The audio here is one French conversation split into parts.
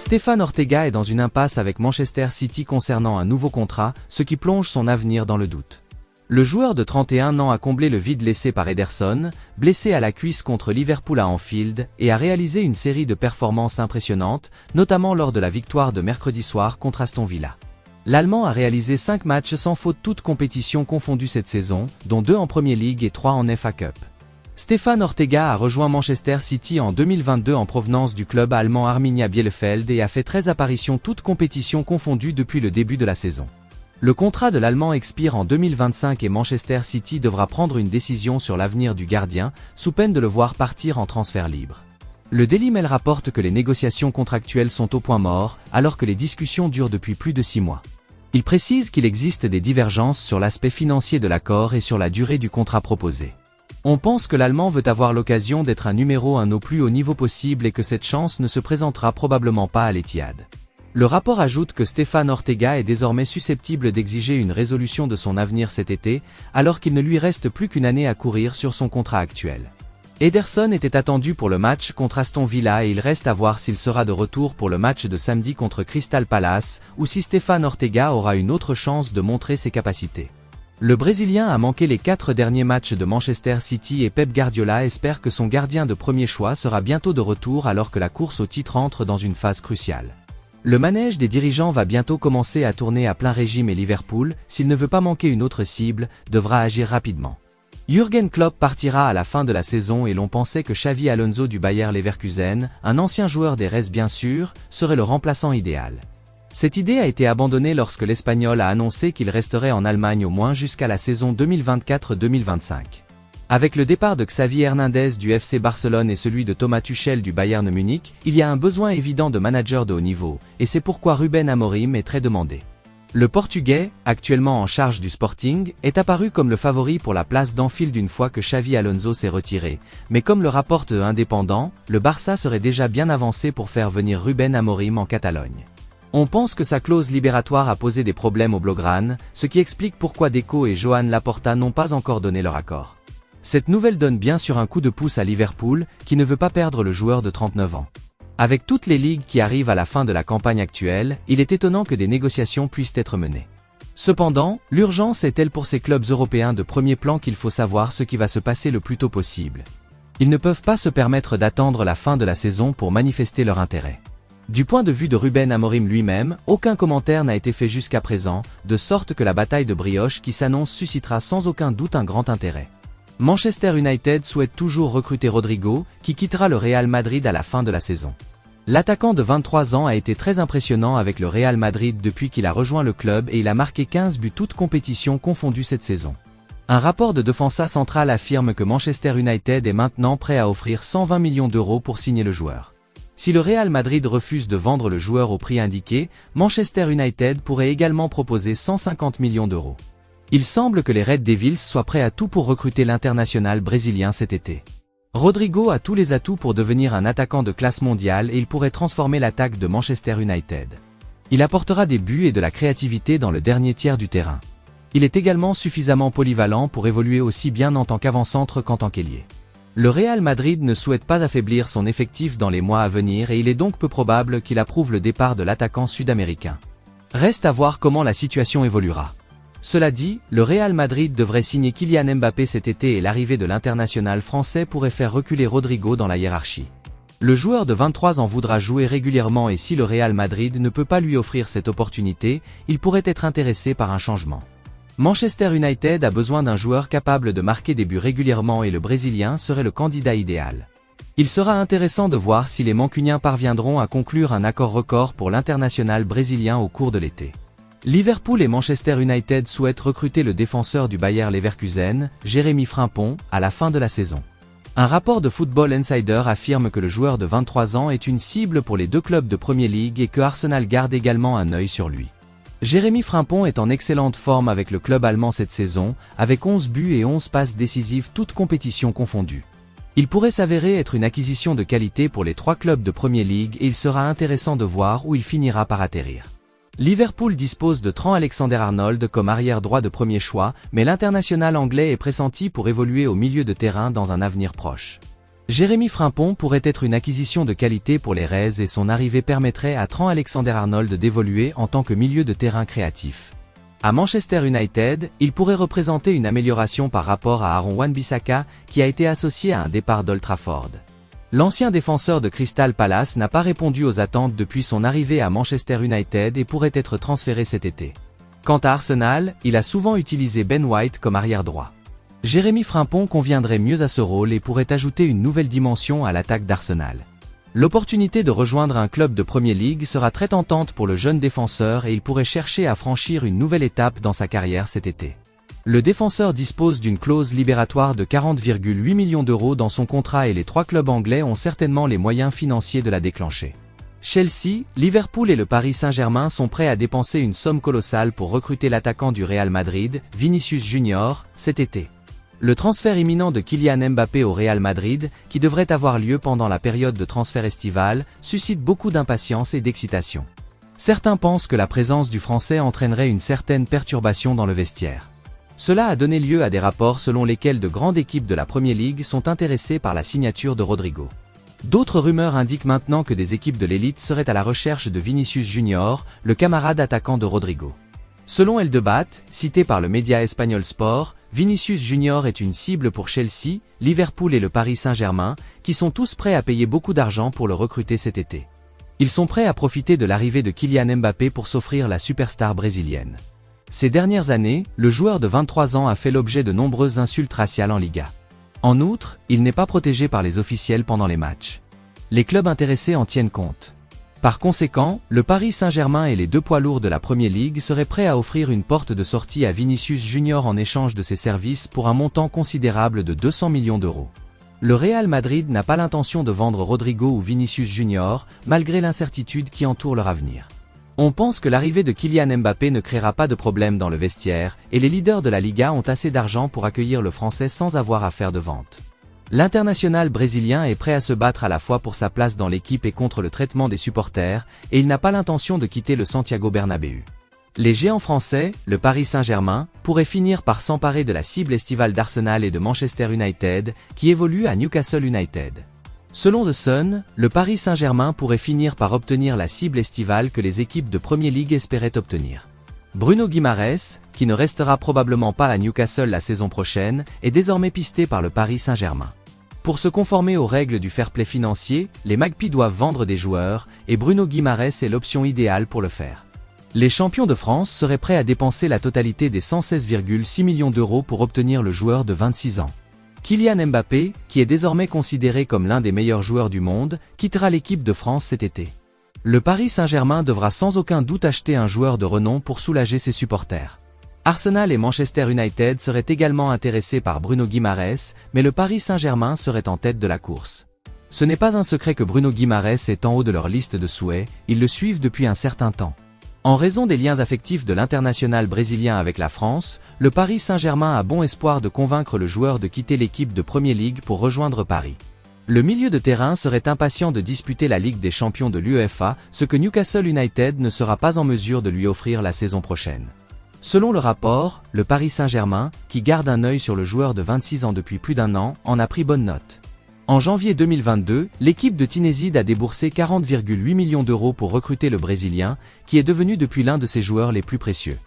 Stéphane Ortega est dans une impasse avec Manchester City concernant un nouveau contrat, ce qui plonge son avenir dans le doute. Le joueur de 31 ans a comblé le vide laissé par Ederson, blessé à la cuisse contre Liverpool à Anfield, et a réalisé une série de performances impressionnantes, notamment lors de la victoire de mercredi soir contre Aston Villa. L'Allemand a réalisé 5 matchs sans faute toutes compétitions confondues cette saison, dont 2 en Premier League et 3 en FA Cup. Stéphane Ortega a rejoint Manchester City en 2022 en provenance du club allemand Arminia Bielefeld et a fait 13 apparitions toutes compétitions confondues depuis le début de la saison. Le contrat de l'Allemand expire en 2025 et Manchester City devra prendre une décision sur l'avenir du gardien, sous peine de le voir partir en transfert libre. Le Daily Mail rapporte que les négociations contractuelles sont au point mort, alors que les discussions durent depuis plus de 6 mois. Il précise qu'il existe des divergences sur l'aspect financier de l'accord et sur la durée du contrat proposé. On pense que l'Allemand veut avoir l'occasion d'être un numéro 1 au plus haut niveau possible et que cette chance ne se présentera probablement pas à l'Etihad. Le rapport ajoute que Stéphane Ortega est désormais susceptible d'exiger une résolution de son avenir cet été, alors qu'il ne lui reste plus qu'une année à courir sur son contrat actuel. Ederson était attendu pour le match contre Aston Villa et il reste à voir s'il sera de retour pour le match de samedi contre Crystal Palace, ou si Stéphane Ortega aura une autre chance de montrer ses capacités. Le Brésilien a manqué les 4 derniers matchs de Manchester City et Pep Guardiola espère que son gardien de premier choix sera bientôt de retour alors que la course au titre entre dans une phase cruciale. Le manège des dirigeants va bientôt commencer à tourner à plein régime et Liverpool, s'il ne veut pas manquer une autre cible, devra agir rapidement. Jürgen Klopp partira à la fin de la saison et l'on pensait que Xavi Alonso du Bayer Leverkusen, un ancien joueur des Reds bien sûr, serait le remplaçant idéal. Cette idée a été abandonnée lorsque l'Espagnol a annoncé qu'il resterait en Allemagne au moins jusqu'à la saison 2024-2025. Avec le départ de Xavi Hernandez du FC Barcelone et celui de Thomas Tuchel du Bayern Munich, il y a un besoin évident de manager de haut niveau, et c'est pourquoi Ruben Amorim est très demandé. Le Portugais, actuellement en charge du Sporting, est apparu comme le favori pour la place d'Anfield une fois que Xavi Alonso s'est retiré, mais comme le rapporte Indépendant, le Barça serait déjà bien avancé pour faire venir Ruben Amorim en Catalogne. On pense que sa clause libératoire a posé des problèmes au Blaugrana, ce qui explique pourquoi Deco et Joan Laporta n'ont pas encore donné leur accord. Cette nouvelle donne bien sûr un coup de pouce à Liverpool, qui ne veut pas perdre le joueur de 39 ans. Avec toutes les ligues qui arrivent à la fin de la campagne actuelle, il est étonnant que des négociations puissent être menées. Cependant, l'urgence est telle pour ces clubs européens de premier plan qu'il faut savoir ce qui va se passer le plus tôt possible. Ils ne peuvent pas se permettre d'attendre la fin de la saison pour manifester leur intérêt. Du point de vue de Ruben Amorim lui-même, aucun commentaire n'a été fait jusqu'à présent, de sorte que la bataille de brioche qui s'annonce suscitera sans aucun doute un grand intérêt. Manchester United souhaite toujours recruter Rodrigo, qui quittera le Real Madrid à la fin de la saison. L'attaquant de 23 ans a été très impressionnant avec le Real Madrid depuis qu'il a rejoint le club et il a marqué 15 buts toutes compétitions confondues cette saison. Un rapport de Defensa Central affirme que Manchester United est maintenant prêt à offrir 120 millions d'euros pour signer le joueur. Si le Real Madrid refuse de vendre le joueur au prix indiqué, Manchester United pourrait également proposer 150 millions d'euros. Il semble que les Red Devils soient prêts à tout pour recruter l'international brésilien cet été. Rodrigo a tous les atouts pour devenir un attaquant de classe mondiale et il pourrait transformer l'attaque de Manchester United. Il apportera des buts et de la créativité dans le dernier tiers du terrain. Il est également suffisamment polyvalent pour évoluer aussi bien en tant qu'avant-centre qu'en tant qu'ailier. Le Real Madrid ne souhaite pas affaiblir son effectif dans les mois à venir et il est donc peu probable qu'il approuve le départ de l'attaquant sud-américain. Reste à voir comment la situation évoluera. Cela dit, le Real Madrid devrait signer Kylian Mbappé cet été et l'arrivée de l'international français pourrait faire reculer Rodrigo dans la hiérarchie. Le joueur de 23 ans voudra jouer régulièrement et si le Real Madrid ne peut pas lui offrir cette opportunité, il pourrait être intéressé par un changement. Manchester United a besoin d'un joueur capable de marquer des buts régulièrement et le Brésilien serait le candidat idéal. Il sera intéressant de voir si les Mancuniens parviendront à conclure un accord record pour l'international brésilien au cours de l'été. Liverpool et Manchester United souhaitent recruter le défenseur du Bayer Leverkusen, Jérémy Frimpong, à la fin de la saison. Un rapport de Football Insider affirme que le joueur de 23 ans est une cible pour les deux clubs de Premier League et que Arsenal garde également un œil sur lui. Jérémy Frimpong est en excellente forme avec le club allemand cette saison, avec 11 buts et 11 passes décisives toutes compétitions confondues. Il pourrait s'avérer être une acquisition de qualité pour les 3 clubs de Premier League et il sera intéressant de voir où il finira par atterrir. Liverpool dispose de Trent Alexander-Arnold comme arrière droit de premier choix, mais l'international anglais est pressenti pour évoluer au milieu de terrain dans un avenir proche. Jérémy Frimpong pourrait être une acquisition de qualité pour les Reds et son arrivée permettrait à Trent Alexander-Arnold d'évoluer en tant que milieu de terrain créatif. À Manchester United, il pourrait représenter une amélioration par rapport à Aaron Wan-Bissaka qui a été associé à un départ d'Old Trafford. L'ancien défenseur de Crystal Palace n'a pas répondu aux attentes depuis son arrivée à Manchester United et pourrait être transféré cet été. Quant à Arsenal, il a souvent utilisé Ben White comme arrière droit. Jérémy Frimpong conviendrait mieux à ce rôle et pourrait ajouter une nouvelle dimension à l'attaque d'Arsenal. L'opportunité de rejoindre un club de Premier League sera très tentante pour le jeune défenseur et il pourrait chercher à franchir une nouvelle étape dans sa carrière cet été. Le défenseur dispose d'une clause libératoire de 40,8 millions d'euros dans son contrat et les 3 clubs anglais ont certainement les moyens financiers de la déclencher. Chelsea, Liverpool et le Paris Saint-Germain sont prêts à dépenser une somme colossale pour recruter l'attaquant du Real Madrid, Vinicius Junior, cet été. Le transfert imminent de Kylian Mbappé au Real Madrid, qui devrait avoir lieu pendant la période de transfert estival, suscite beaucoup d'impatience et d'excitation. Certains pensent que la présence du Français entraînerait une certaine perturbation dans le vestiaire. Cela a donné lieu à des rapports selon lesquels de grandes équipes de la Premier League sont intéressées par la signature de Rodrigo. D'autres rumeurs indiquent maintenant que des équipes de l'élite seraient à la recherche de Vinicius Junior, le camarade attaquant de Rodrigo. Selon El Debat, cité par le média espagnol Sport, Vinicius Junior est une cible pour Chelsea, Liverpool et le Paris Saint-Germain, qui sont tous prêts à payer beaucoup d'argent pour le recruter cet été. Ils sont prêts à profiter de l'arrivée de Kylian Mbappé pour s'offrir la superstar brésilienne. Ces dernières années, le joueur de 23 ans a fait l'objet de nombreuses insultes raciales en Liga. En outre, il n'est pas protégé par les officiels pendant les matchs. Les clubs intéressés en tiennent compte. Par conséquent, le Paris Saint-Germain et les 2 poids lourds de la Premier League seraient prêts à offrir une porte de sortie à Vinicius Junior en échange de ses services pour un montant considérable de 200 millions d'euros. Le Real Madrid n'a pas l'intention de vendre Rodrigo ou Vinicius Junior, malgré l'incertitude qui entoure leur avenir. On pense que l'arrivée de Kylian Mbappé ne créera pas de problème dans le vestiaire, et les leaders de la Liga ont assez d'argent pour accueillir le Français sans avoir à faire de vente. L'international brésilien est prêt à se battre à la fois pour sa place dans l'équipe et contre le traitement des supporters, et il n'a pas l'intention de quitter le Santiago Bernabéu. Les géants français, le Paris Saint-Germain, pourraient finir par s'emparer de la cible estivale d'Arsenal et de Manchester United, qui évolue à Newcastle United. Selon The Sun, le Paris Saint-Germain pourrait finir par obtenir la cible estivale que les équipes de Premier League espéraient obtenir. Bruno Guimaraes, qui ne restera probablement pas à Newcastle la saison prochaine, est désormais pisté par le Paris Saint-Germain. Pour se conformer aux règles du fair play financier, les Magpies doivent vendre des joueurs, et Bruno Guimaraes est l'option idéale pour le faire. Les champions de France seraient prêts à dépenser la totalité des 116,6 millions d'euros pour obtenir le joueur de 26 ans. Kylian Mbappé, qui est désormais considéré comme l'un des meilleurs joueurs du monde, quittera l'équipe de France cet été. Le Paris Saint-Germain devra sans aucun doute acheter un joueur de renom pour soulager ses supporters. Arsenal et Manchester United seraient également intéressés par Bruno Guimaraes, mais le Paris Saint-Germain serait en tête de la course. Ce n'est pas un secret que Bruno Guimaraes est en haut de leur liste de souhaits, ils le suivent depuis un certain temps. En raison des liens affectifs de l'international brésilien avec la France, le Paris Saint-Germain a bon espoir de convaincre le joueur de quitter l'équipe de Premier League pour rejoindre Paris. Le milieu de terrain serait impatient de disputer la Ligue des Champions de l'UEFA, ce que Newcastle United ne sera pas en mesure de lui offrir la saison prochaine. Selon le rapport, le Paris Saint-Germain, qui garde un œil sur le joueur de 26 ans depuis plus d'1 an, en a pris bonne note. En janvier 2022, l'équipe de Tinezide a déboursé 40,8 millions d'euros pour recruter le Brésilien, qui est devenu depuis l'un de ses joueurs les plus précieux.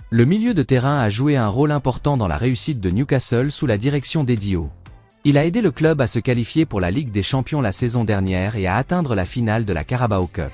Le milieu de terrain a joué un rôle important dans la réussite de Newcastle sous la direction d'Eddie Howe. Il a aidé le club à se qualifier pour la Ligue des Champions la saison dernière et à atteindre la finale de la Carabao Cup.